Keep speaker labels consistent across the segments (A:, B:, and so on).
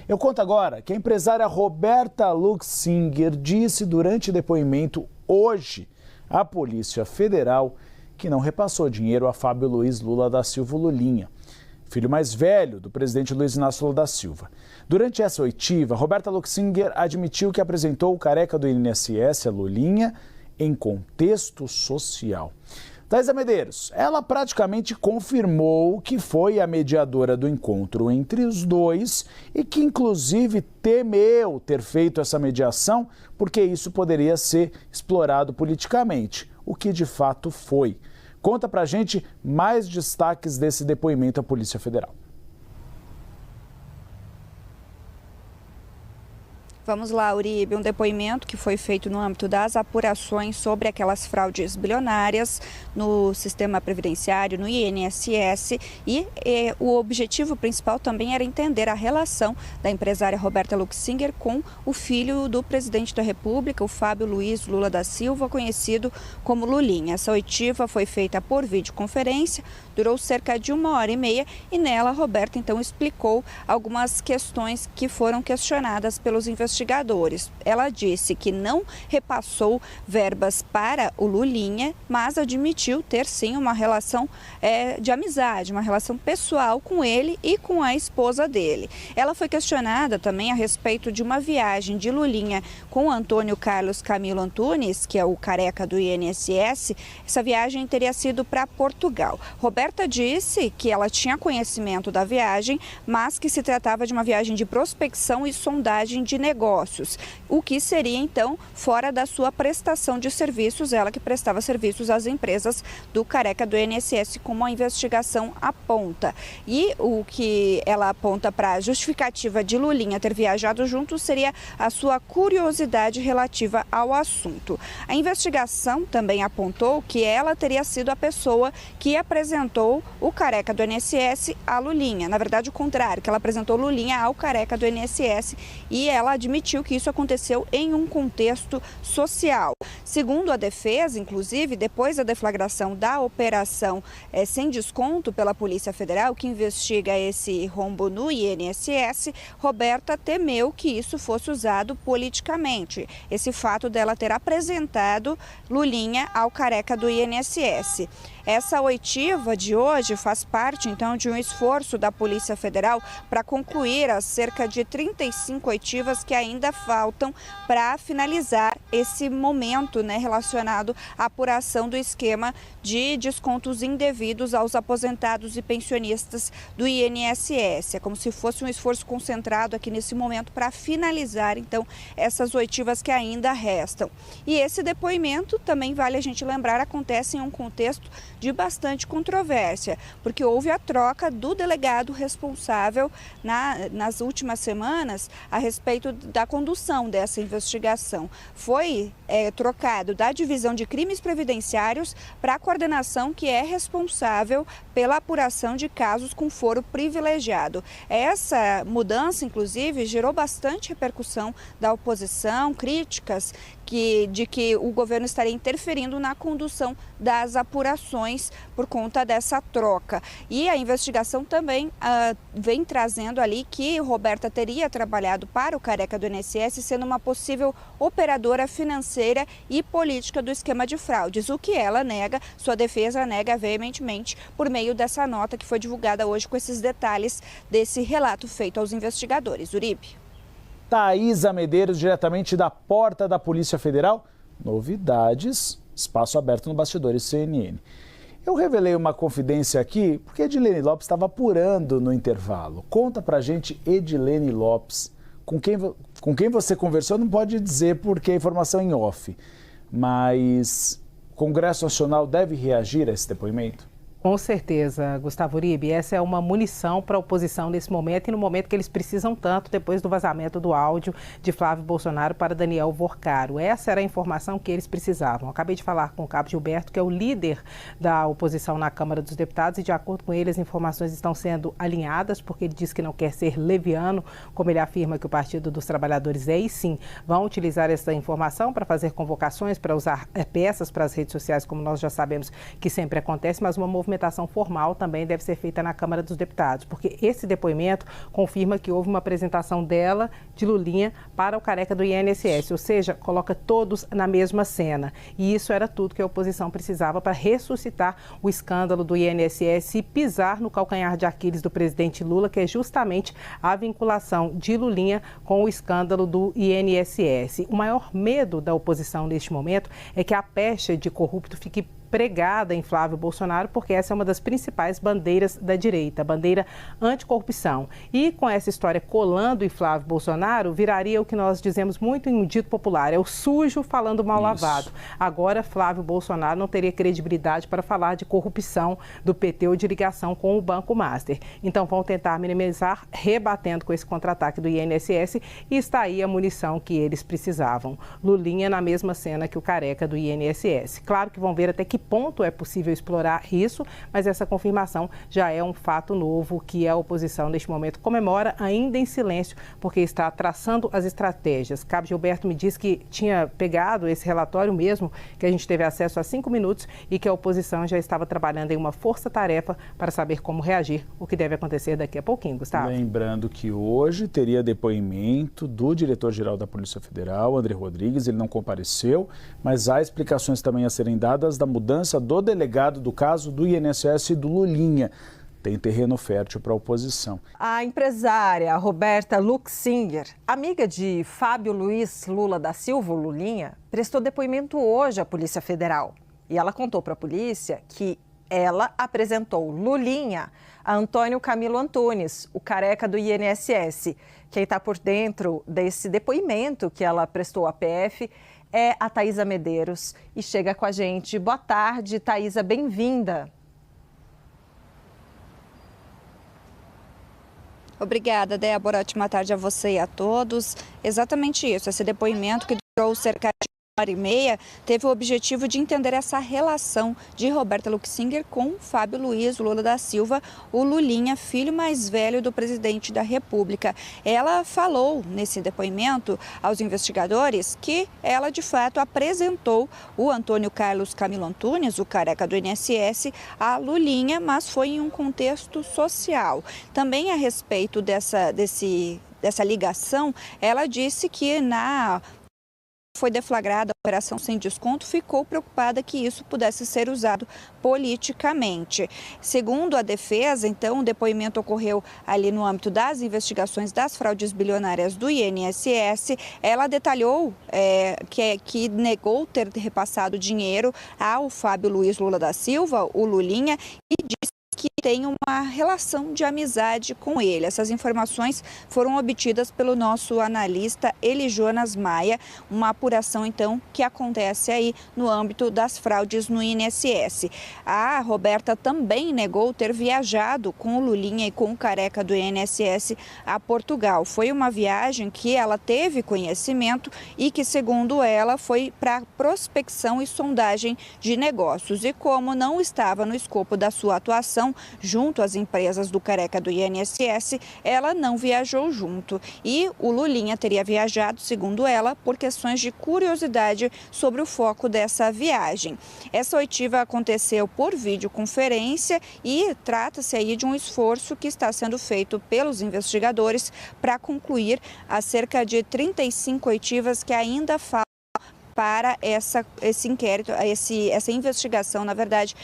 A: Eu conto agora que a empresária Roberta Luxinger disse durante depoimento hoje à Polícia Federal que não repassou dinheiro a Fábio Luiz Lula da Silva Lulinha, filho mais velho do presidente Luiz Inácio Lula da Silva. Durante essa oitiva, Roberta Luxinger admitiu que apresentou o careca do INSS, a Lulinha, em contexto social. Thaisa Medeiros, ela praticamente confirmou que foi a mediadora do encontro entre os dois e que, inclusive, temeu ter feito essa mediação porque isso poderia ser explorado politicamente, o que de fato foi. Conta pra gente mais destaques desse depoimento à Polícia Federal.
B: Vamos lá, Uribe, um depoimento que foi feito no âmbito das apurações sobre aquelas fraudes bilionárias no sistema previdenciário, no INSS, e o objetivo principal também era entender a relação da empresária Roberta Luxinger com o filho do presidente da República, o Fábio Luiz Lula da Silva, conhecido como Lulinha. Essa oitiva foi feita por videoconferência, durou cerca de 1h30 e nela a Roberta então explicou algumas questões que foram questionadas pelos investigadores. Ela disse que não repassou verbas para o Lulinha, mas admitiu ter sim uma relação de amizade, uma relação pessoal com ele e com a esposa dele. Ela foi questionada também a respeito de uma viagem de Lulinha com Antônio Carlos Camilo Antunes, que é o careca do INSS. Essa viagem teria sido para Portugal. Roberta disse que ela tinha conhecimento da viagem, mas que se tratava de uma viagem de prospecção e sondagem de negócios, o que seria então fora da sua prestação de serviços, ela que prestava serviços às empresas do careca do INSS, como a investigação aponta. E o que ela aponta para a justificativa de Lulinha ter viajado junto seria a sua curiosidade relativa ao assunto. A investigação também apontou que ela teria sido a pessoa que apresentou o careca do INSS à Lulinha. Na verdade, o contrário, que ela apresentou Lulinha ao careca do INSS e ela admitiu que isso aconteceu em um contexto social. Segundo a defesa, inclusive, depois da deflagração da operação sem desconto pela Polícia Federal, que investiga esse rombo no INSS, Roberta temeu que isso fosse usado politicamente. Esse fato dela ter apresentado Lulinha ao careca do INSS. Essa oitiva de hoje faz parte, então, de um esforço da Polícia Federal para concluir as cerca de 35 oitivas que ainda faltam para finalizar esse momento, né, relacionado à apuração do esquema de descontos indevidos aos aposentados e pensionistas do INSS. É como se fosse um esforço concentrado aqui nesse momento para finalizar, então, essas oitivas que ainda restam. E esse depoimento, também vale a gente lembrar, acontece em um contexto de bastante controvérsia, porque houve a troca do delegado responsável nas últimas semanas a respeito da condução dessa investigação. Foi trocado da Divisão de Crimes Previdenciários para a coordenação que é responsável pela apuração de casos com foro privilegiado. Essa mudança, inclusive, gerou bastante repercussão da oposição, críticas de que o governo estaria interferindo na condução das apurações por conta dessa troca. E a investigação também vem trazendo ali que Roberta teria trabalhado para o careca do INSS, sendo uma possível operadora financeira e política do esquema de fraudes, o que ela nega, sua defesa nega veementemente por meio dessa nota que foi divulgada hoje com esses detalhes desse relato feito aos investigadores. Uribe.
A: Thaisa Medeiros, diretamente da porta da Polícia Federal. Novidades, espaço aberto no Bastidores CNN. Eu revelei uma confidência aqui porque Edilene Lopes estava apurando no intervalo. Conta pra gente, Edilene Lopes, com quem você conversou, não pode dizer porque a informação é em off, mas o Congresso Nacional deve reagir a esse depoimento?
C: Com certeza, Gustavo Uribe, essa é uma munição para a oposição nesse momento e no momento que eles precisam tanto depois do vazamento do áudio de Flávio Bolsonaro para Daniel Vorcaro. Essa era a informação que eles precisavam. Acabei de falar com o Cabo Gilberto, que é o líder da oposição na Câmara dos Deputados, e de acordo com ele as informações estão sendo alinhadas, porque ele diz que não quer ser leviano, como ele afirma que o Partido dos Trabalhadores é, e sim, vão utilizar essa informação para fazer convocações, para usar peças para as redes sociais, como nós já sabemos que sempre acontece, mas uma movimentação documentação formal também deve ser feita na Câmara dos Deputados, porque esse depoimento confirma que houve uma apresentação dela, de Lulinha, para o careca do INSS, ou seja, coloca todos na mesma cena. E isso era tudo que a oposição precisava para ressuscitar o escândalo do INSS e pisar no calcanhar de Aquiles do presidente Lula, que é justamente a vinculação de Lulinha com o escândalo do INSS. O maior medo da oposição neste momento é que a pecha de corrupto fique pregada em Flávio Bolsonaro, porque essa é uma das principais bandeiras da direita, a bandeira anticorrupção. E com essa história colando em Flávio Bolsonaro, viraria o que nós dizemos muito em um dito popular, é o sujo falando mal lavado. Agora, Flávio Bolsonaro não teria credibilidade para falar de corrupção do PT ou de ligação com o Banco Master. Então, vão tentar minimizar, rebatendo com esse contra-ataque do INSS, e está aí a munição que eles precisavam. Lulinha na mesma cena que o careca do INSS. Claro que vão ver até que ponto é possível explorar isso, mas essa confirmação já é um fato novo que a oposição neste momento comemora ainda em silêncio, porque está traçando as estratégias. Cabo Gilberto me disse que tinha pegado esse relatório mesmo, que a gente teve acesso há 5 minutos e que a oposição já estava trabalhando em uma força-tarefa para saber como reagir, o que deve acontecer daqui a pouquinho, Gustavo.
A: Lembrando que hoje teria depoimento do diretor-geral da Polícia Federal, André Rodrigues, ele não compareceu, mas há explicações também a serem dadas da mudança do delegado do caso do INSS e do Lulinha. Tem terreno fértil para a oposição.
D: A empresária Roberta Luxinger, amiga de Fábio Luiz Lula da Silva, Lulinha, prestou depoimento hoje à Polícia Federal. E ela contou para a polícia que ela apresentou Lulinha a Antônio Camilo Antunes, o careca do INSS. Quem está por dentro desse depoimento que ela prestou à PF é a Thaisa Medeiros e chega com a gente. Boa tarde, Thaisa, bem-vinda.
B: Obrigada, Débora. Ótima tarde a você e a todos. Exatamente isso, esse depoimento que durou cerca de 1h30 teve o objetivo de entender essa relação de Roberta Luxinger com Fábio Luiz Lula da Silva, o Lulinha, filho mais velho do presidente da República. Ela falou nesse depoimento aos investigadores que ela de fato apresentou o Antônio Carlos Camilo Antunes, o careca do INSS, a Lulinha, mas foi em um contexto social. Também a respeito dessa ligação, ela disse que foi deflagrada a operação sem desconto, ficou preocupada que isso pudesse ser usado politicamente. Segundo a defesa, então, o depoimento ocorreu ali no âmbito das investigações das fraudes bilionárias do INSS. Ela detalhou que negou ter repassado dinheiro ao Fábio Luiz Lula da Silva, o Lulinha, e disse que tem uma relação de amizade com ele. Essas informações foram obtidas pelo nosso analista Eli Jonas Maia, uma apuração então que acontece aí no âmbito das fraudes no INSS. A Roberta também negou ter viajado com o Lulinha e com o careca do INSS a Portugal. Foi uma viagem que ela teve conhecimento e que, segundo ela, foi para prospecção e sondagem de negócios. E como não estava no escopo da sua atuação junto às empresas do careca do INSS, ela não viajou junto. E o Lulinha teria viajado, segundo ela, por questões de curiosidade sobre o foco dessa viagem. Essa oitiva aconteceu por videoconferência e trata-se aí de um esforço que está sendo feito pelos investigadores para concluir as cerca de 35 oitivas que ainda faltam para esse inquérito, essa investigação, na verdade,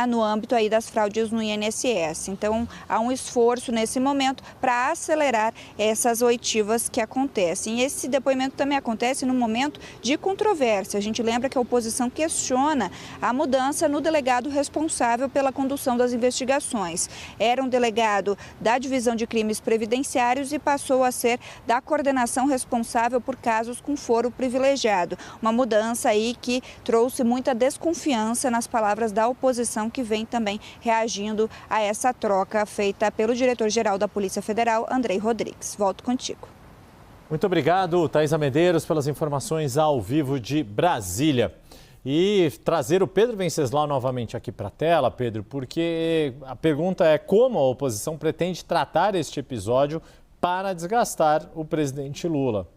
B: no âmbito aí das fraudes no INSS. Então, há um esforço nesse momento para acelerar essas oitivas que acontecem. E esse depoimento também acontece num momento de controvérsia. A gente lembra que a oposição questiona a mudança no delegado responsável pela condução das investigações. Era um delegado da Divisão de Crimes Previdenciários e passou a ser da coordenação responsável por casos com foro privilegiado. Uma mudança aí que trouxe muita desconfiança nas palavras da oposição, que vem também reagindo a essa troca feita pelo diretor-geral da Polícia Federal, André Rodrigues. Volto contigo.
E: Muito obrigado, Thaisa Medeiros, pelas informações ao vivo de Brasília. E trazer o Pedro Venceslau novamente aqui para a tela, Pedro, porque a pergunta é como a oposição pretende tratar este episódio para desgastar o presidente Lula.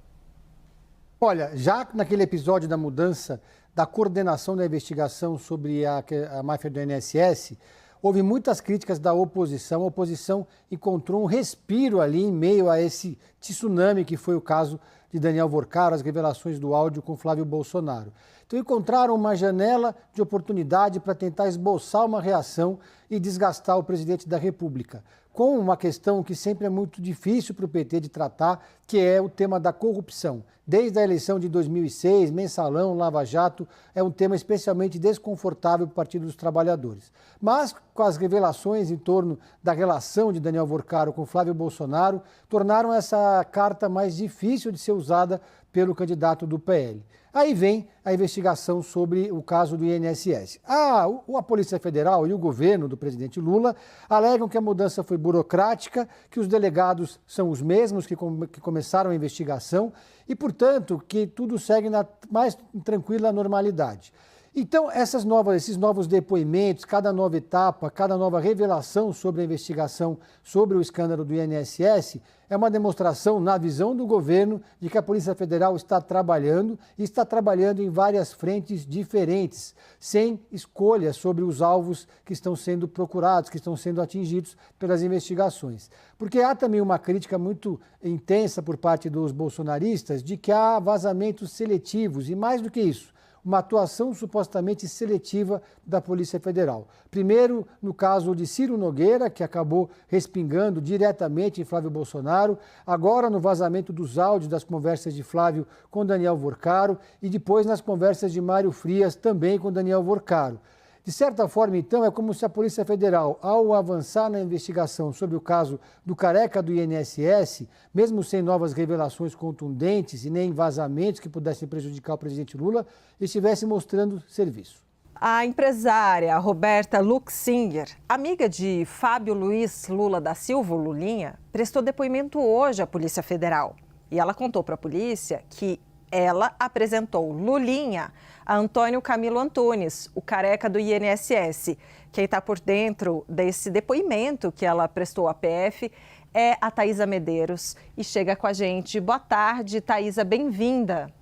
F: Olha, já naquele episódio da mudança da coordenação da investigação sobre a máfia do INSS, houve muitas críticas da oposição. A oposição encontrou um respiro ali em meio a esse tsunami que foi o caso de Daniel Vorcaro, as revelações do áudio com Flávio Bolsonaro. Então encontraram uma janela de oportunidade para tentar esboçar uma reação e desgastar o presidente da República, com uma questão que sempre é muito difícil para o PT de tratar, que é o tema da corrupção. Desde a eleição de 2006, Mensalão, Lava Jato, é um tema especialmente desconfortável para o Partido dos Trabalhadores. Mas, com as revelações em torno da relação de Daniel Vorcaro com Flávio Bolsonaro, tornaram essa carta mais difícil de ser usada pelo candidato do PL. Aí vem a investigação sobre o caso do INSS. A Polícia Federal e o governo do presidente Lula alegam que a mudança foi burocrática, que os delegados são os mesmos que começaram a investigação e, portanto, que tudo segue na mais tranquila normalidade. Então, esses novos depoimentos, cada nova etapa, cada nova revelação sobre a investigação sobre o escândalo do INSS é uma demonstração, na visão do governo, de que a Polícia Federal está trabalhando e está trabalhando em várias frentes diferentes, sem escolha sobre os alvos que estão sendo procurados, que estão sendo atingidos pelas investigações. Porque há também uma crítica muito intensa por parte dos bolsonaristas de que há vazamentos seletivos e, mais do que isso, uma atuação supostamente seletiva da Polícia Federal. Primeiro, no caso de Ciro Nogueira, que acabou respingando diretamente em Flávio Bolsonaro, agora no vazamento dos áudios das conversas de Flávio com Daniel Vorcaro e depois nas conversas de Mário Frias também com Daniel Vorcaro. De certa forma, então, é como se a Polícia Federal, ao avançar na investigação sobre o caso do careca do INSS, mesmo sem novas revelações contundentes e nem vazamentos que pudessem prejudicar o presidente Lula, estivesse mostrando serviço.
D: A empresária Roberta Luxinger, amiga de Fábio Luiz Lula da Silva, Lulinha, prestou depoimento hoje à Polícia Federal. E ela contou para a polícia que ela apresentou Lulinha a Antônio Camilo Antunes, o careca do INSS. Quem está por dentro desse depoimento que ela prestou à PF é a Thaisa Medeiros e chega com a gente. Boa tarde, Thaisa, bem-vinda.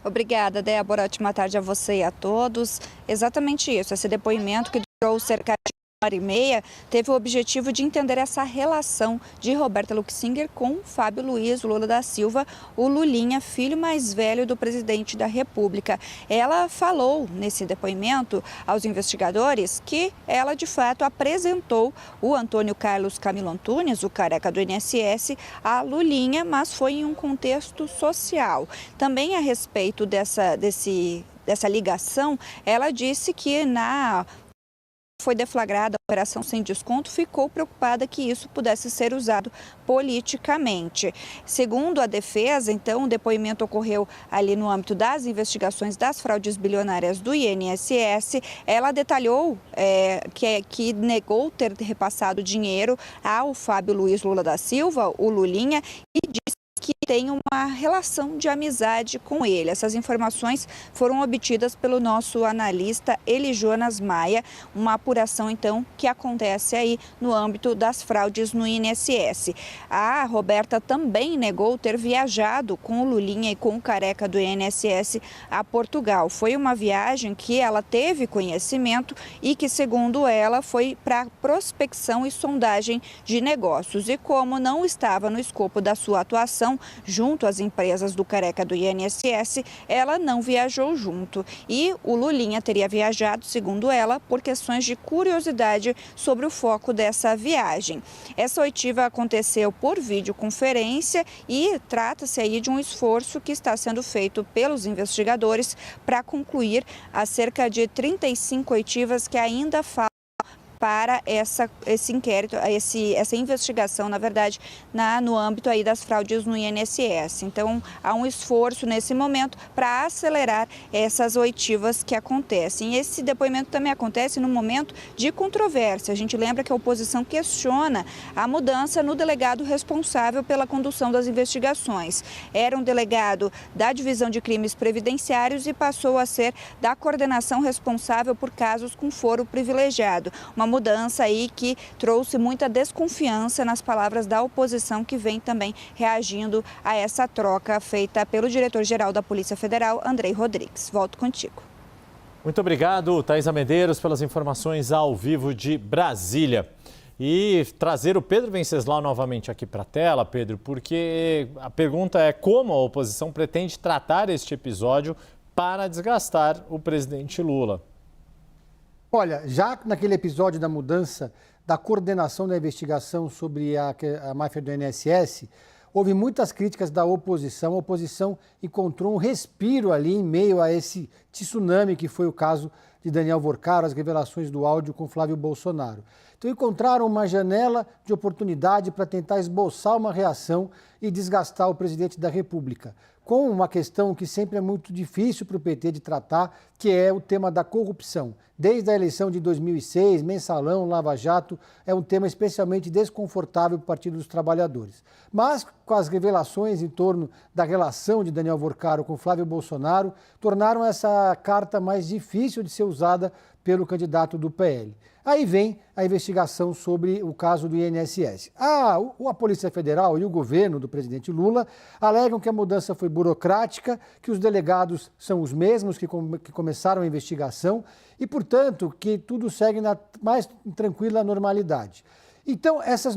B: Obrigada, Débora. Ótima tarde a você e a todos. Exatamente isso, esse depoimento que durou cerca de 1h30 teve o objetivo de entender essa relação de Roberta Luxinger com Fábio Luiz Lula da Silva, o Lulinha, filho mais velho do presidente da República. Ela falou nesse depoimento aos investigadores que ela de fato apresentou o Antônio Carlos Camilo Antunes, o careca do INSS, a Lulinha, mas foi em um contexto social. Também a respeito dessa ligação, ela disse que foi deflagrada a operação sem desconto, ficou preocupada que isso pudesse ser usado politicamente. Segundo a defesa, então, o depoimento ocorreu ali no âmbito das investigações das fraudes bilionárias do INSS. Ela detalhou que negou ter repassado dinheiro ao Fábio Luiz Lula da Silva, o Lulinha, e disse que tem uma relação de amizade com ele. Essas informações foram obtidas pelo nosso analista Eli Jonas Maia, uma apuração então que acontece aí no âmbito das fraudes no INSS. A Roberta também negou ter viajado com o Lulinha e com o careca do INSS a Portugal. Foi uma viagem que ela teve conhecimento e que, segundo ela, foi para prospecção e sondagem de negócios. E como não estava no escopo da sua atuação junto às empresas do careca do INSS, ela não viajou junto. E o Lulinha teria viajado, segundo ela, por questões de curiosidade sobre o foco dessa viagem. Essa oitiva aconteceu por videoconferência e trata-se aí de um esforço que está sendo feito pelos investigadores para concluir as cerca de 35 oitivas que ainda faltam para esse inquérito, essa investigação, na verdade, no âmbito aí das fraudes no INSS. Então, há um esforço nesse momento para acelerar essas oitivas que acontecem. E esse depoimento também acontece no momento de controvérsia. A gente lembra que a oposição questiona a mudança no delegado responsável pela condução das investigações. Era um delegado da Divisão de Crimes Previdenciários e passou a ser da coordenação responsável por casos com foro privilegiado. Uma mudança aí que trouxe muita desconfiança nas palavras da oposição, que vem também reagindo a essa troca feita pelo diretor-geral da Polícia Federal, Andrei Rodrigues. Volto contigo.
E: Muito obrigado, Taísa Medeiros, pelas informações ao vivo de Brasília. E trazer o Pedro Venceslau novamente aqui para a tela, Pedro, porque a pergunta é como a oposição pretende tratar este episódio para desgastar o presidente Lula.
F: Olha, já naquele episódio da mudança da coordenação da investigação sobre a máfia do INSS, houve muitas críticas da oposição. A oposição encontrou um respiro ali em meio a esse tsunami que foi o caso de Daniel Vorcaro, as revelações do áudio com Flávio Bolsonaro. Então encontraram uma janela de oportunidade para tentar esboçar uma reação e desgastar o presidente da República, com uma questão que sempre é muito difícil para o PT de tratar, que é o tema da corrupção. Desde a eleição de 2006, Mensalão, Lava Jato, é um tema especialmente desconfortável para o Partido dos Trabalhadores. Mas, com as revelações em torno da relação de Daniel Vorcaro com Flávio Bolsonaro, tornaram essa carta mais difícil de ser usada pelo candidato do PL. Aí vem a investigação sobre o caso do INSS. A Polícia Federal e o governo do presidente Lula alegam que a mudança foi burocrática, que os delegados são os mesmos que começaram a investigação e, portanto, que tudo segue na mais tranquila normalidade. Então, esses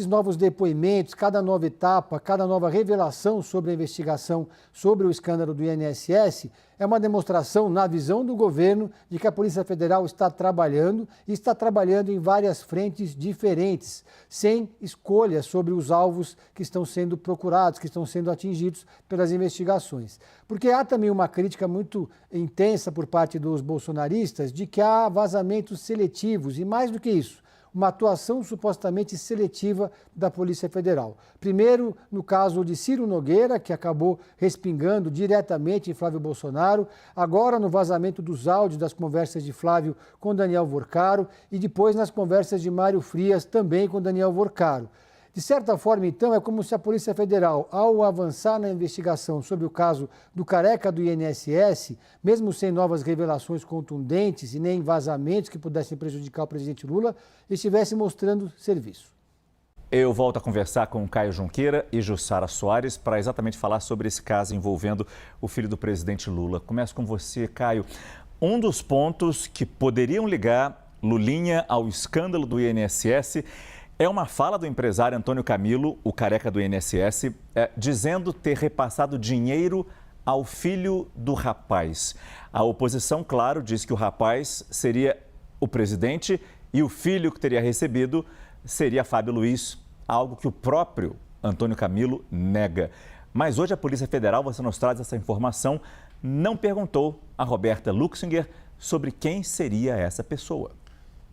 F: novos depoimentos, cada nova etapa, cada nova revelação sobre a investigação sobre o escândalo do INSS é uma demonstração, na visão do governo, de que a Polícia Federal está trabalhando e está trabalhando em várias frentes diferentes, sem escolha sobre os alvos que estão sendo procurados, que estão sendo atingidos pelas investigações. Porque há também uma crítica muito intensa por parte dos bolsonaristas de que há vazamentos seletivos e, mais do que isso, uma atuação supostamente seletiva da Polícia Federal. Primeiro, no caso de Ciro Nogueira, que acabou respingando diretamente em Flávio Bolsonaro, agora no vazamento dos áudios das conversas de Flávio com Daniel Vorcaro e depois nas conversas de Mário Frias também com Daniel Vorcaro. De certa forma, então, é como se a Polícia Federal, ao avançar na investigação sobre o caso do careca do INSS, mesmo sem novas revelações contundentes e nem vazamentos que pudessem prejudicar o presidente Lula, estivesse mostrando serviço.
G: Eu volto a conversar com Caio Junqueira e Jussara Soares para exatamente falar sobre esse caso envolvendo o filho do presidente Lula. Começo com você, Caio. Um dos pontos que poderiam ligar Lulinha ao escândalo do INSS é uma fala do empresário Antônio Camilo, o careca do INSS, dizendo ter repassado dinheiro ao filho do rapaz. A oposição, claro, diz que o rapaz seria o presidente e o filho que teria recebido seria Fábio Luiz, algo que o próprio Antônio Camilo nega. Mas hoje a Polícia Federal, você nos traz essa informação, não perguntou a Roberta Luxinger sobre quem seria essa pessoa.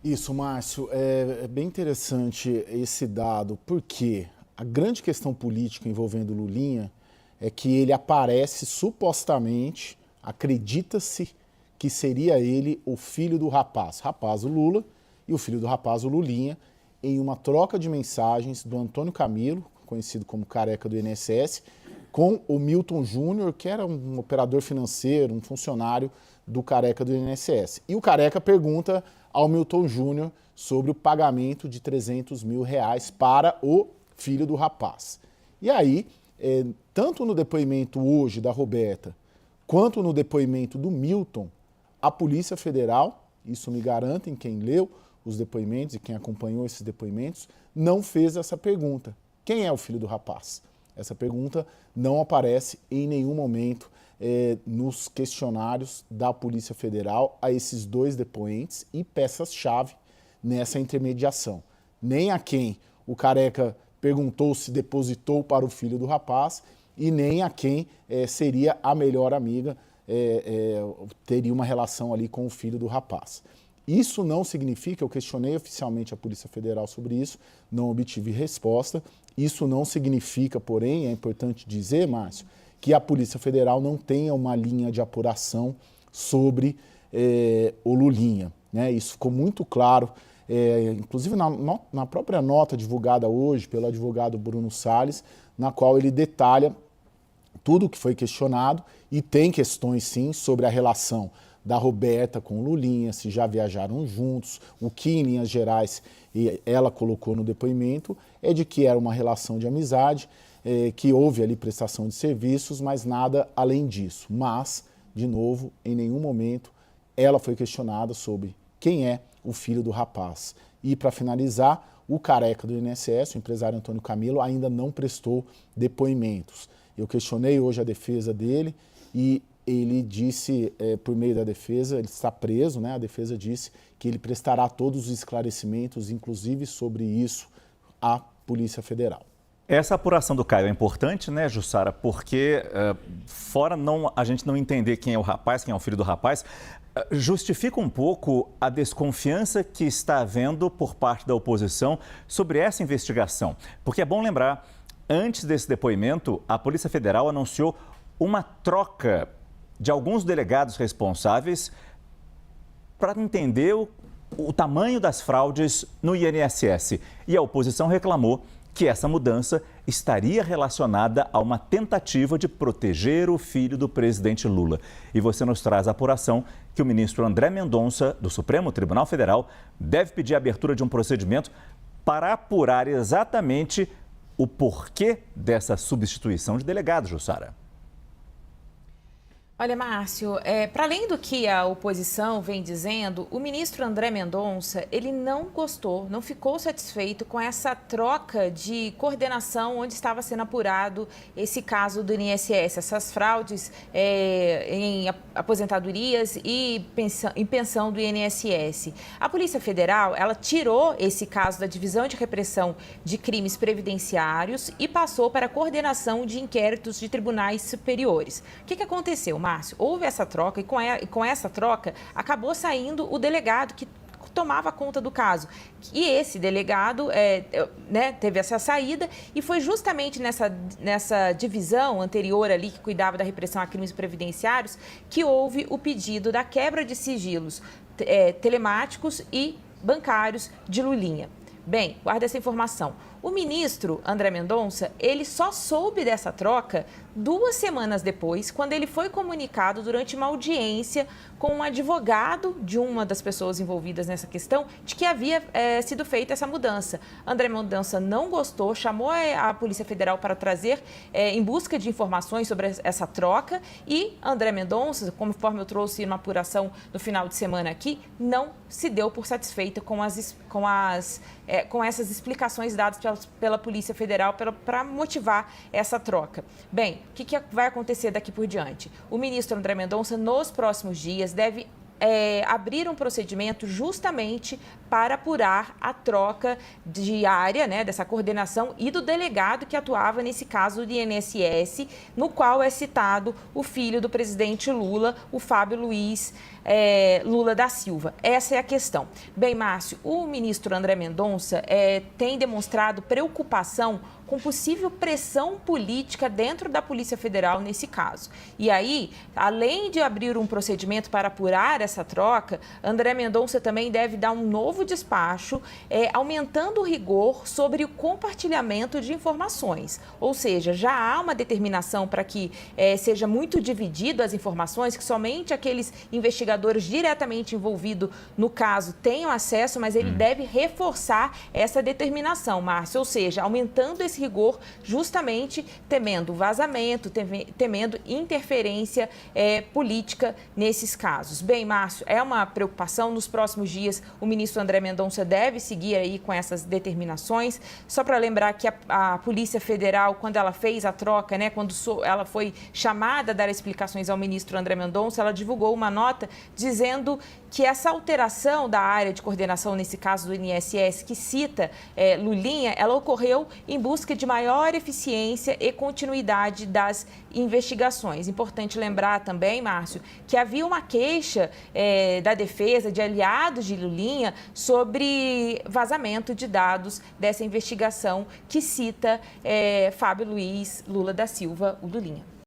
H: Isso, Márcio, é bem interessante esse dado, porque a grande questão política envolvendo Lulinha é que ele aparece supostamente, acredita-se que seria ele o filho do rapaz, o Lula, e o filho do rapaz, o Lulinha, em uma troca de mensagens do Antônio Camilo, conhecido como careca do INSS, com o Milton Júnior, que era um operador financeiro, um funcionário do careca do INSS. E o careca pergunta ao Milton Júnior sobre o pagamento de R$300 mil para o filho do rapaz. E aí, tanto no depoimento hoje da Roberta, quanto no depoimento do Milton, a Polícia Federal, isso me garantem quem leu os depoimentos e quem acompanhou esses depoimentos, não fez essa pergunta. Quem é o filho do rapaz? Essa pergunta não aparece em nenhum momento nos questionários da Polícia Federal a esses dois depoentes e peças-chave nessa intermediação. Nem a quem o careca perguntou se depositou para o filho do rapaz e nem a quem seria a melhor amiga, teria uma relação ali com o filho do rapaz. Isso não significa, eu questionei oficialmente a Polícia Federal sobre isso, não obtive resposta. Isso não significa, porém, é importante dizer, Márcio, que a Polícia Federal não tenha uma linha de apuração sobre o Lulinha, né? Isso ficou muito claro, inclusive na própria nota divulgada hoje pelo advogado Bruno Salles, na qual ele detalha tudo o que foi questionado e tem questões, sim, sobre a relação da Roberta com o Lulinha, se já viajaram juntos, o que, em linhas gerais, ela colocou no depoimento é de que era uma relação de amizade, que houve ali prestação de serviços, mas nada além disso. Mas, de novo, em nenhum momento ela foi questionada sobre quem é o filho do rapaz. E, para finalizar, o careca do INSS, o empresário Antônio Camilo, ainda não prestou depoimentos. Eu questionei hoje a defesa dele e ele disse, por meio da defesa, ele está preso, né? A defesa disse que ele prestará todos os esclarecimentos, inclusive sobre isso, à Polícia Federal.
G: Essa apuração do Caio é importante, né, Jussara? Porque, fora a gente não entender quem é o rapaz, quem é o filho do rapaz, justifica um pouco a desconfiança que está havendo por parte da oposição sobre essa investigação. Porque é bom lembrar, antes desse depoimento, a Polícia Federal anunciou uma troca de alguns delegados responsáveis para entender o tamanho das fraudes no INSS. E a oposição reclamou que essa mudança estaria relacionada a uma tentativa de proteger o filho do presidente Lula. E você nos traz a apuração que o ministro André Mendonça, do Supremo Tribunal Federal, deve pedir a abertura de um procedimento para apurar exatamente o porquê dessa substituição de delegados, Jussara.
I: Olha, Márcio, para além do que a oposição vem dizendo, o ministro André Mendonça, ele não gostou, não ficou satisfeito com essa troca de coordenação onde estava sendo apurado esse caso do INSS, essas fraudes em aposentadorias e em pensão do INSS. A Polícia Federal, ela tirou esse caso da Divisão de Repressão de Crimes Previdenciários e passou para a coordenação de inquéritos de tribunais superiores. O que aconteceu, Márcio? Houve essa troca e com essa troca acabou saindo o delegado que tomava conta do caso. E esse delegado teve essa saída e foi justamente nessa divisão anterior ali que cuidava da repressão a crimes previdenciários que houve o pedido da quebra de sigilos telemáticos e bancários de Lulinha. Bem, guarda essa informação. O ministro André Mendonça, ele só soube dessa troca 2 semanas depois, quando ele foi comunicado durante uma audiência com um advogado de uma das pessoas envolvidas nessa questão, de que havia sido feita essa mudança. André Mendonça não gostou, chamou a Polícia Federal para trazer em busca de informações sobre essa troca e André Mendonça, conforme eu trouxe uma apuração no final de semana aqui, não se deu por satisfeita com essas explicações dadas pela Polícia Federal para motivar essa troca. Bem, o que vai acontecer daqui por diante? O ministro André Mendonça, nos próximos dias, deve abrir um procedimento justamente para apurar a troca diária, dessa coordenação e do delegado que atuava nesse caso do INSS, no qual é citado o filho do presidente Lula, o Fábio Luiz Lula da Silva. Essa é a questão. Bem, Márcio, o ministro André Mendonça tem demonstrado preocupação com possível pressão política dentro da Polícia Federal nesse caso. E aí, além de abrir um procedimento para apurar essa troca, André Mendonça também deve dar um novo despacho, aumentando o rigor sobre o compartilhamento de informações. Ou seja, já há uma determinação para que seja muito dividido as informações, que somente aqueles investigadores diretamente envolvidos no caso tenham acesso, mas ele deve reforçar essa determinação, Márcio, ou seja, aumentando esse rigor justamente temendo vazamento, temendo interferência política nesses casos. Bem, Márcio, é uma preocupação. Nos próximos dias, o ministro André Mendonça deve seguir aí com essas determinações. Só para lembrar que a Polícia Federal, quando ela fez a troca, quando ela foi chamada a dar explicações ao ministro André Mendonça, ela divulgou uma nota dizendo que essa alteração da área de coordenação, nesse caso do INSS, que cita Lulinha, ela ocorreu em busca de maior eficiência e continuidade das investigações. Importante lembrar também, Márcio, que havia uma queixa da defesa de aliados de Lulinha sobre vazamento de dados dessa investigação que cita Fábio Luiz Lula da Silva, o Lulinha.